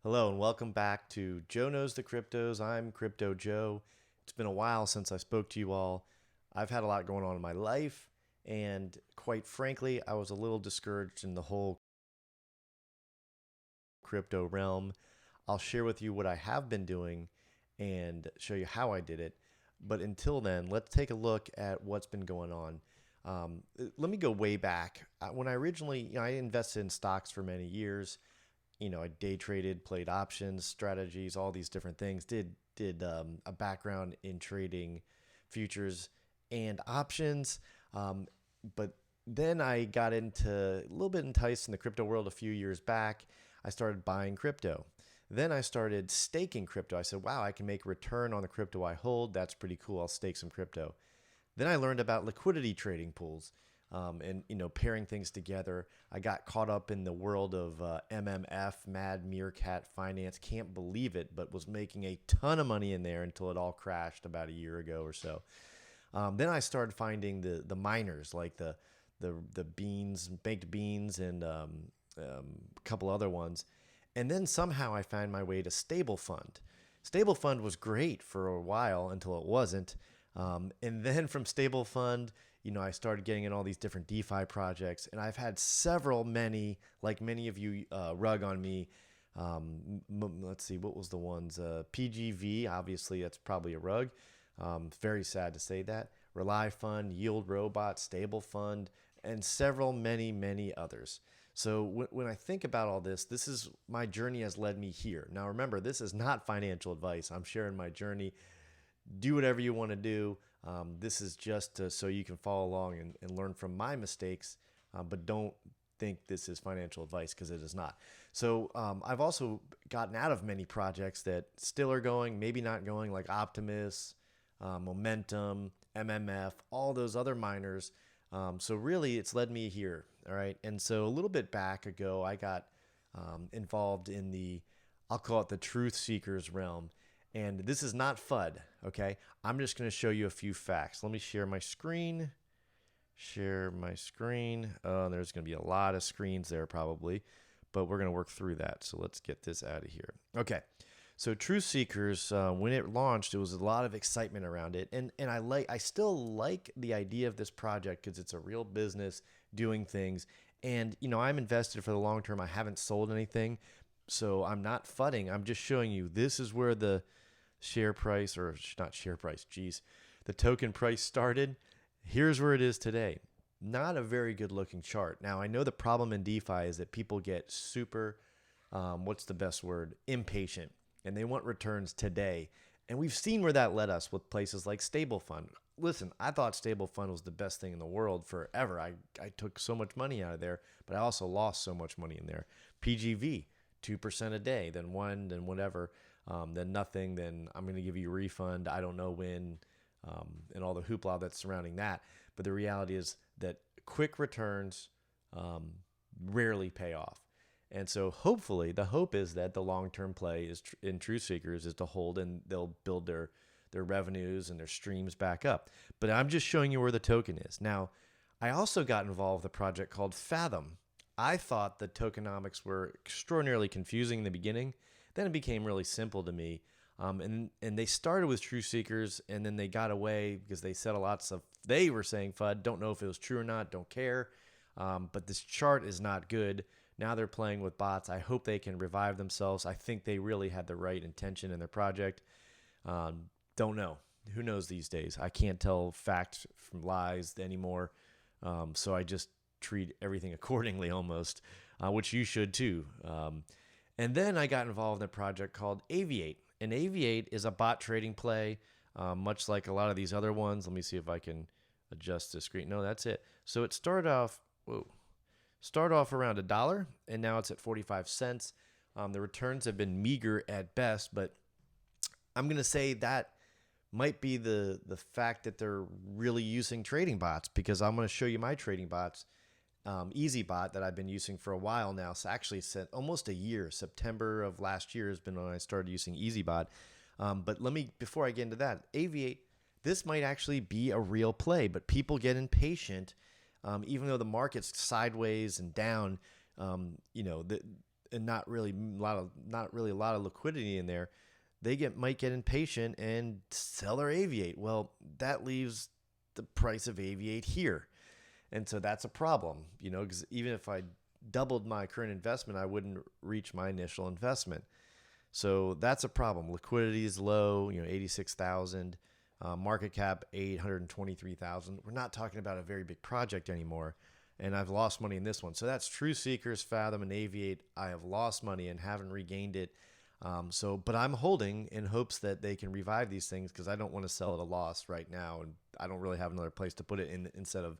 Hello and welcome back to Joe Knows the Cryptos. I'm Crypto Joe. It's been a while since I spoke to you all. I've had a lot going on in my life, and quite frankly, I was a little discouraged in the whole crypto realm. I'll share with you what I have been doing and show you how I did it. But until then, let's take a look at what's been going on. Let me go way back. When I originally, I invested in stocks for many years. I day traded, played options, strategies, all these different things. Did a background in trading futures and options, but then I got into a little bit enticed in the crypto world a few years back. I started buying crypto. Then I started staking crypto. I said, wow, I can make a return on the crypto I hold. That's pretty cool. I'll stake some crypto. Then I learned about liquidity trading pools, and pairing things together. I got caught up in the world of MMF, Mad Meerkat Finance. Can't believe it, but was making a ton of money in there until it all crashed about a year ago or so. Then I started finding the miners like the beans, baked beans, and a couple other ones. And then somehow I found my way to stable fund. Stable fund was great for a while until it wasn't. And then from stable fund, I started getting in all these different DeFi projects, and I've had like many of you, rug on me. Let's see, what was the ones? PGV, obviously, that's probably a rug. Very sad to say that. Rely Fund, Yield Robot, Stable Fund, and several, many others. So when I think about all this, this is my journey has led me here. Now, remember, this is not financial advice. I'm sharing my journey. Do whatever you want to do. This is just so you can follow along and learn from my mistakes, but don't think this is financial advice because it is not. So I've also gotten out of many projects that still are going, maybe not going, like Optimus, Momentum, MMF, all those other miners. So really, it's led me here. All right. And so a little bit back ago, I got involved in I'll call it the truth seekers realm. And this is not FUD, okay? I'm just going to show you a few facts. Let me share my screen. Share my screen. Oh, there's going to be a lot of screens there probably, but we're going to work through that. So let's get this out of here. Okay. So Truth Seekers, when it launched, it was a lot of excitement around it, and I still like the idea of this project because it's a real business doing things, and I'm invested for the long term. I haven't sold anything, so I'm not fudding. I'm just showing you this is where the share price, or not share price, geez, the token price started. Here's where it is today. Not a very good looking chart. Now, I know the problem in DeFi is that people get super, what's the best word? Impatient. And they want returns today. And we've seen where that led us with places like Stable Fund. Listen, I thought Stable Fund was the best thing in the world forever. I took so much money out of there, but I also lost so much money in there. PGV, 2% a day, then 1, then whatever. Then nothing, then I'm going to give you a refund. I don't know when, and all the hoopla that's surrounding that. But the reality is that quick returns rarely pay off. And so hopefully the hope is that the long-term play is in Truth Seekers is to hold, and they'll build their revenues and their streams back up. But I'm just showing you where the token is. Now, I also got involved with a project called Fathom. I thought the tokenomics were extraordinarily confusing in the beginning. Then it became really simple to me. And they started with Truth Seekers, and then they got away because they said a lot of stuff. They were saying FUD. Don't know if it was true or not. Don't care. But this chart is not good. Now they're playing with bots. I hope they can revive themselves. I think they really had the right intention in their project. Don't know. Who knows these days? I can't tell fact from lies anymore. So I just treat everything accordingly almost, which you should too. And then I got involved in a project called Aviate. And Aviate is a bot trading play, much like a lot of these other ones. Let me see if I can adjust the screen. No, that's it. So it started off around $1, and now it's at 45 cents. The returns have been meager at best, but I'm going to say that might be the fact that they're really using trading bots, because I'm going to show you my trading bots. EazyBot that I've been using for a while now. So actually it's almost a year. September of last year has been when I started using EazyBot. But before I get into that, Aviate, this might actually be a real play, but people get impatient. Even though the market's sideways and down, and not really a lot of liquidity in there, they might get impatient and sell their aviate. Well, that leaves the price of aviate here. And so that's a problem, because even if I doubled my current investment, I wouldn't reach my initial investment. So that's a problem. Liquidity is low, 86,000, market cap 823,000. We're not talking about a very big project anymore. And I've lost money in this one. So that's True Seekers, Fathom, and Aviate. I have lost money and haven't regained it. But I'm holding in hopes that they can revive these things, because I don't want to sell at a loss right now. And I don't really have another place to put it in instead of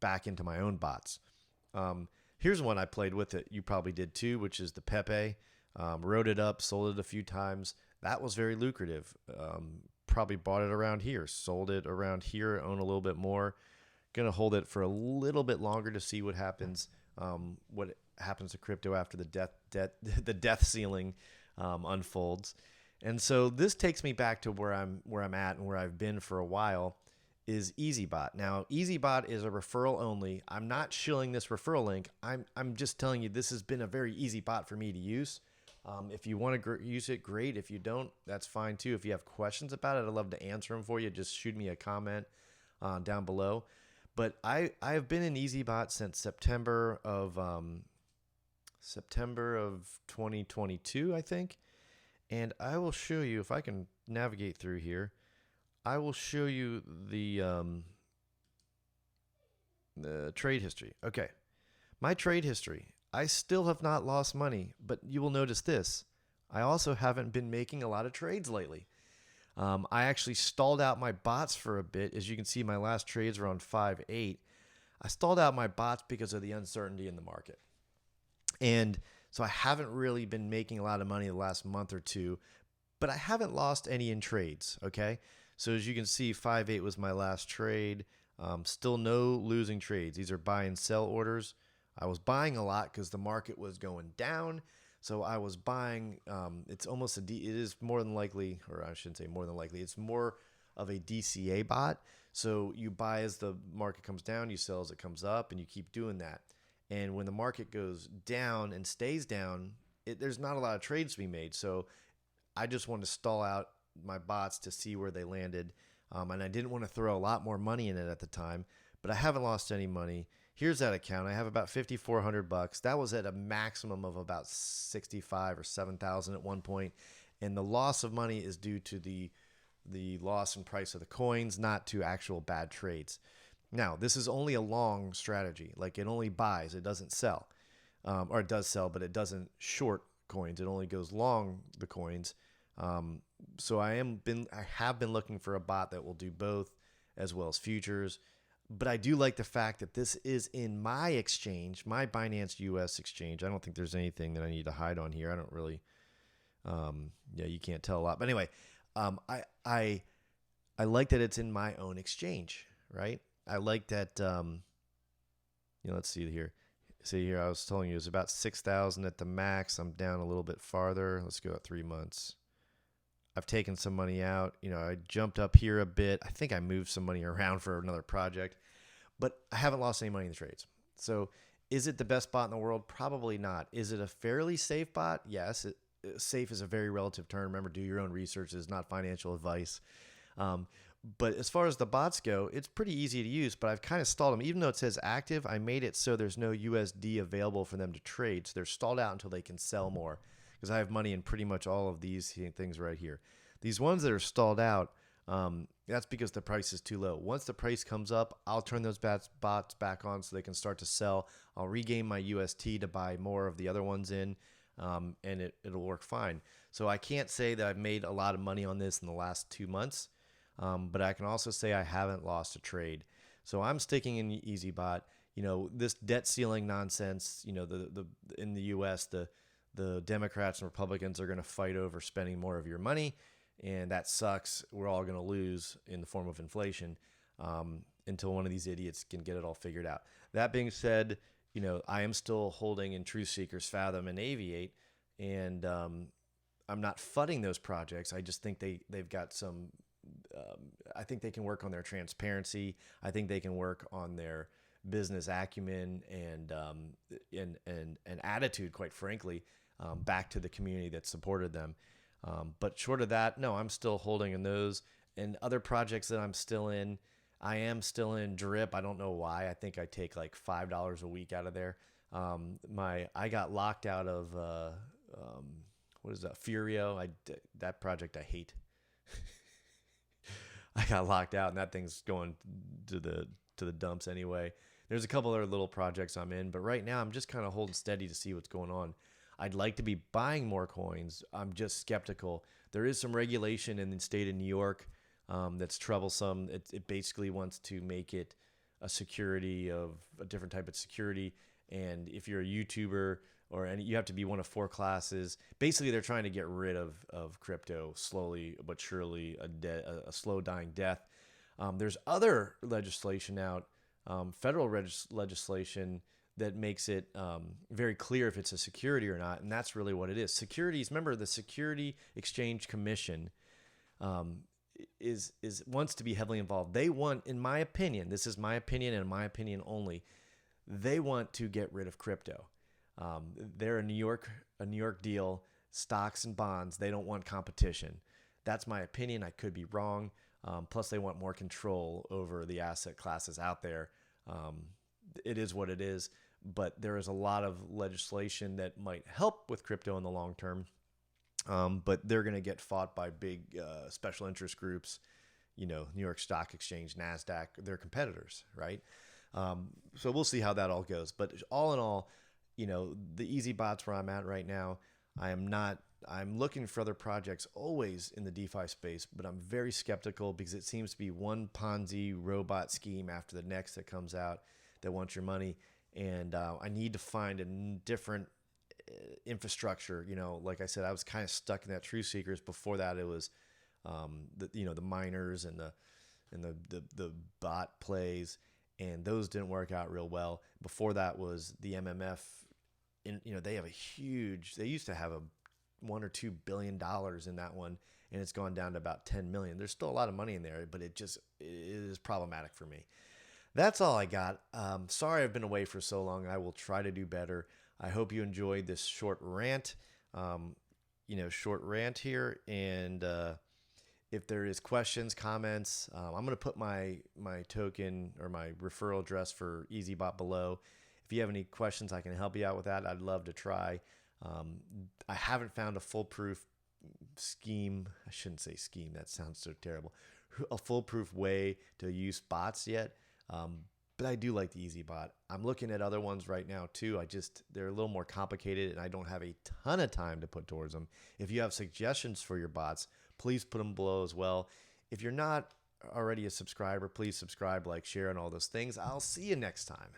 back into my own bots. Here's one I played with it. You probably did too, which is the Pepe. Wrote it up, sold it a few times. That was very lucrative. Probably bought it around here, sold it around here, own a little bit more. Going to hold it for a little bit longer to see what happens. What happens to crypto after the death ceiling unfolds. And so this takes me back to where I'm at and where I've been for a while. Is EazyBot. Now, EazyBot is a referral only. I'm not shilling this referral link. I'm just telling you this has been a very easy bot for me to use. If you want to use it, great. If you don't, that's fine too. If you have questions about it, I'd love to answer them for you. Just shoot me a comment down below. But I have been in EazyBot since September of 2022, I think. And I will show you, if I can navigate through here, I will show you the trade history. Okay. My trade history. I still have not lost money, but you will notice this. I also haven't been making a lot of trades lately. I actually stalled out my bots for a bit. As you can see, my last trades were on 5.8. I stalled out my bots because of the uncertainty in the market. And so I haven't really been making a lot of money the last month or two, but I haven't lost any in trades, okay? So as you can see, 5.8 was my last trade. Still no losing trades. These are buy and sell orders. I was buying a lot because the market was going down. So I was buying. It's almost it is more than likely, or I shouldn't say more than likely. It's more of a DCA bot. So you buy as the market comes down, you sell as it comes up, and you keep doing that. And when the market goes down and stays down, there's not a lot of trades to be made. So I just want to stall out my bots to see where they landed. And I didn't want to throw a lot more money in it at the time, but I haven't lost any money. Here's that account. I have about $5,400. That was at a maximum of about 65 or 7,000 at one point. And the loss of money is due to the loss in price of the coins, not to actual bad trades. Now, this is only a long strategy. Like, it only buys, it doesn't sell. Or it does sell, but it doesn't short coins. It only goes long the coins. So I have been looking for a bot that will do both, as well as futures. But I do like the fact that this is in my exchange, my Binance US exchange. I don't think there's anything that I need to hide on here. I don't really, you can't tell a lot. But anyway, I like that it's in my own exchange, right? I like that, let's see here. See here, I was telling you it was about 6,000 at the max. I'm down a little bit farther. Let's go at 3 months. I've taken some money out. I jumped up here a bit. I think I moved some money around for another project, but I haven't lost any money in the trades. So is it the best bot in the world? Probably not. Is it a fairly safe bot? Yes. Safe is a very relative term. Remember, do your own research. It's not financial advice. But as far as the bots go, it's pretty easy to use, but I've kind of stalled them. Even though it says active, I made it so there's no USD available for them to trade. So they're stalled out until they can sell more, because I have money in pretty much all of these things right here. These ones that are stalled out, that's because the price is too low. Once the price comes up, I'll turn those bots back on so they can start to sell. I'll regain my UST to buy more of the other ones in, and it'll work fine. So I can't say that I've made a lot of money on this in the last 2 months. But I can also say I haven't lost a trade. So I'm sticking in EazyBot. This debt ceiling nonsense, in the US, the Democrats and Republicans are going to fight over spending more of your money, and that sucks. We're all going to lose in the form of inflation until one of these idiots can get it all figured out. That being said, I am still holding in True Seekers, Fathom, and Aviate, and I'm not fudding those projects. I just think they've got some... I think they can work on their transparency. I think they can work on their business acumen and attitude, quite frankly, back to the community that supported them. But short of that, no, I'm still holding in those and other projects that I'm still in. I am still in Drip. I don't know why. I think I take like $5 a week out of there. I got locked out of what is that? Furio. That project I hate. I got locked out, and that thing's going to the dumps anyway. There's a couple other little projects I'm in, but right now I'm just kind of holding steady to see what's going on. I'd like to be buying more coins. I'm just skeptical. There is some regulation in the state of New York that's troublesome. It basically wants to make it a security of a different type of security. And if you're a YouTuber you have to be one of 4 classes. Basically, they're trying to get rid of crypto slowly but surely, a slow dying death. There's other legislation out, federal legislation that makes it very clear if it's a security or not, and that's really what it is. Securities. Remember, the Security Exchange Commission is wants to be heavily involved. They want, in my opinion, this is my opinion and my opinion only, they want to get rid of crypto. They're a New York deal, stocks and bonds. They don't want competition. That's my opinion. I could be wrong. Plus, they want more control over the asset classes out there. It is what it is, but there is a lot of legislation that might help with crypto in the long term. But they're going to get fought by big special interest groups, New York Stock Exchange, NASDAQ, they're competitors, right? So we'll see how that all goes. But all in all, the EazyBot's where I'm at right now. I'm looking for other projects always in the DeFi space, but I'm very skeptical because it seems to be one Ponzi robot scheme after the next that comes out that wants your money. And I need to find a different infrastructure. Like I said, I was kind of stuck in that True Seekers. Before that, it was the miners and the bot plays, and those didn't work out real well. Before that was the MMF. They have they used to have $1 or $2 billion in that one, and it's gone down to about 10 million. There's still a lot of money in there, but it is problematic for me. That's all I got. Sorry I've been away for so long. I will try to do better. I hope you enjoyed this short rant. Short rant here. And if there is questions, comments, I'm going to put my token or my referral address for EazyBot below. If you have any questions, I can help you out with that. I'd love to try. I haven't found a foolproof scheme. I shouldn't say scheme. That sounds so terrible. A foolproof way to use bots yet. But I do like the EazyBot. I'm looking at other ones right now too. They're a little more complicated, and I don't have a ton of time to put towards them. If you have suggestions for your bots, please put them below as well. If you're not already a subscriber, please subscribe, like, share, and all those things. I'll see you next time.